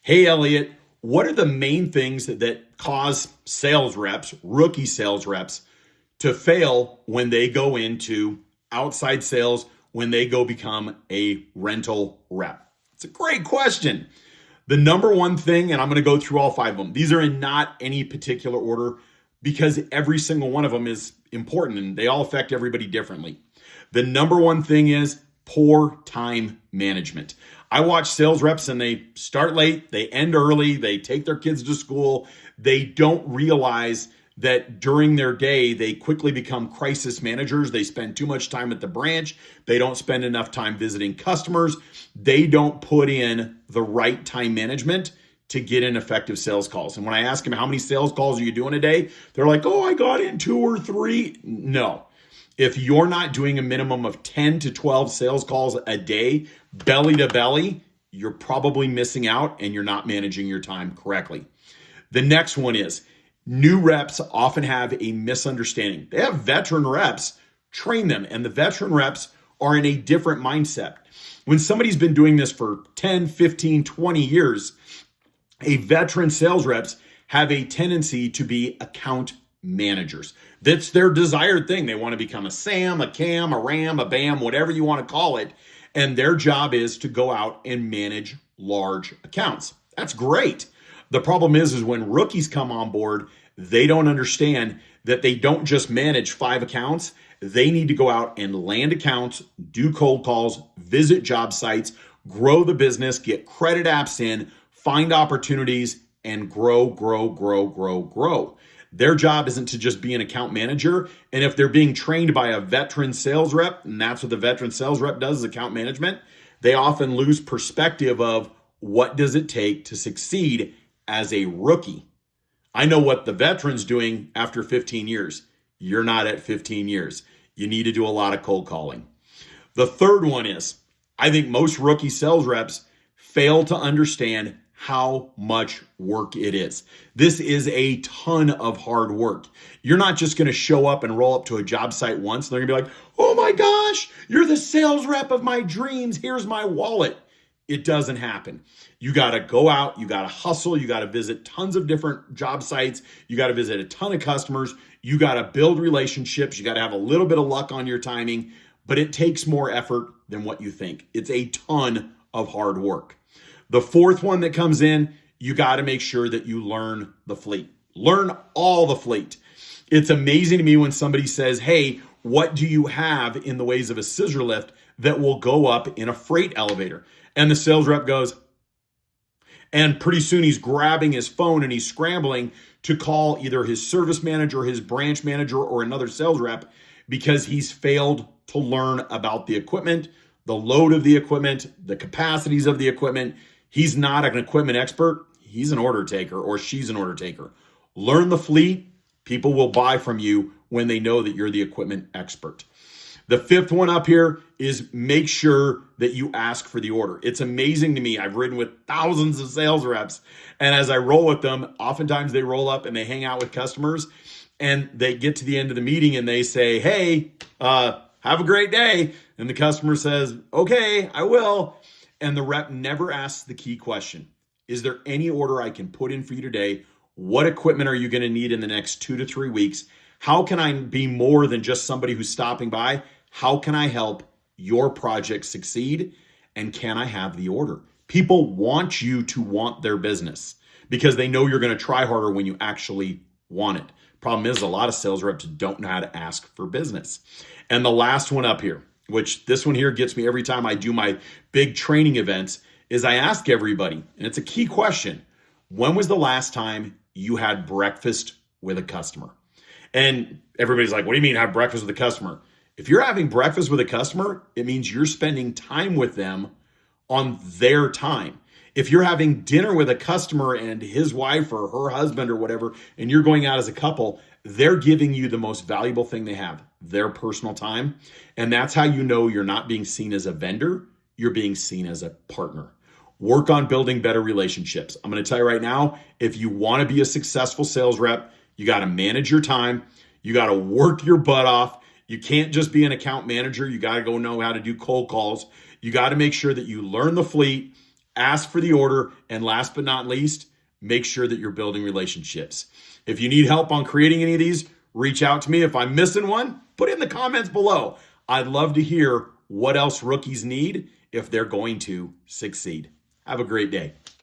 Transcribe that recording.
Hey, Elliot, what are the main things that cause sales reps, rookie sales reps, to fail when they go into outside sales, when they go become a rental rep? It's a great question. The number one thing, and I'm going to go through all five of them. These are in not any particular order because every single one of them is important and they all affect everybody differently. The number one thing is poor time management. I watch sales reps and they start late, they end early, they take their kids to school. They don't realize that during their day, they quickly become crisis managers. They spend too much time at the branch. They don't spend enough time visiting customers. They don't put in the right time management to get in effective sales calls. And when I ask them, how many sales calls are you doing a day? They're like, oh, I got in 2 or 3. No. If you're not doing a minimum of 10 to 12 sales calls a day, belly to belly, you're probably missing out and you're not managing your time correctly. The next one is new reps often have a misunderstanding. They have veteran reps, train them, and the veteran reps are in a different mindset. When somebody's been doing this for 10, 15, 20 years, a veteran sales reps have a tendency to be account managers. That's their desired thing. They want to become a SAM, a CAM, a RAM, a BAM, whatever you want to call it. And their job is to go out and manage large accounts. That's great. The problem is when rookies come on board, they don't understand that they don't just manage 5 accounts. They need to go out and land accounts, do cold calls, visit job sites, grow the business, get credit apps in, find opportunities, and grow. Their job isn't to just be an account manager. And if they're being trained by a veteran sales rep, and that's what the veteran sales rep does is account management, they often lose perspective of what does it take to succeed as a rookie. I know what the veteran's doing after 15 years. You're not at 15 years. You need to do a lot of cold calling. The third one is, I think most rookie sales reps fail to understand how much work it is. This is a ton of hard work. You're not just going to show up and roll up to a job site once. And they're going to be like, oh my gosh, you're the sales rep of my dreams. Here's my wallet. It doesn't happen. You got to go out, you got to hustle, you got to visit tons of different job sites, you got to visit a ton of customers, you got to build relationships, you got to have a little bit of luck on your timing, but it takes more effort than what you think. It's a ton of hard work. The fourth one that comes in, you got to make sure that you learn the fleet. Learn all the fleet. It's amazing to me when somebody says, hey, what do you have in the ways of a scissor lift that will go up in a freight elevator? And the sales rep goes, and pretty soon he's grabbing his phone and he's scrambling to call either his service manager, his branch manager, or another sales rep because he's failed to learn about the equipment, the load of the equipment, the capacities of the equipment. He's not an equipment expert. He's an order taker or she's an order taker. Learn the fleet. People will buy from you when they know that you're the equipment expert. The fifth one up here is make sure that you ask for the order. It's amazing to me. I've ridden with thousands of sales reps, and as I roll with them, oftentimes they roll up and they hang out with customers, and they get to the end of the meeting and they say, hey, have a great day. And the customer says, okay, I will. And the rep never asks the key question. Is there any order I can put in for you today? What equipment are you going to need in the next 2 to 3 weeks? How can I be more than just somebody who's stopping by? How can I help your project succeed? And can I have the order? People want you to want their business because they know you're going to try harder when you actually want it. Problem is, a lot of sales reps don't know how to ask for business. And the last one up here, which this one here gets me every time I do my big training events, is I ask everybody, and it's a key question, when was the last time you had breakfast with a customer? And everybody's like, what do you mean have breakfast with a customer? If you're having breakfast with a customer, it means you're spending time with them on their time. If you're having dinner with a customer and his wife or her husband or whatever, and you're going out as a couple, they're giving you the most valuable thing they have, their personal time. And that's how you know you're not being seen as a vendor, you're being seen as a partner. Work on building better relationships. I'm going to tell you right now, if you want to be a successful sales rep, you got to manage your time. You got to work your butt off. You can't just be an account manager. You got to go know how to do cold calls. You got to make sure that you learn the fleet, ask for the order. And last but not least, make sure that you're building relationships. If you need help on creating any of these, reach out to me. If I'm missing one, put it in the comments below. I'd love to hear what else rookies need if they're going to succeed. Have a great day.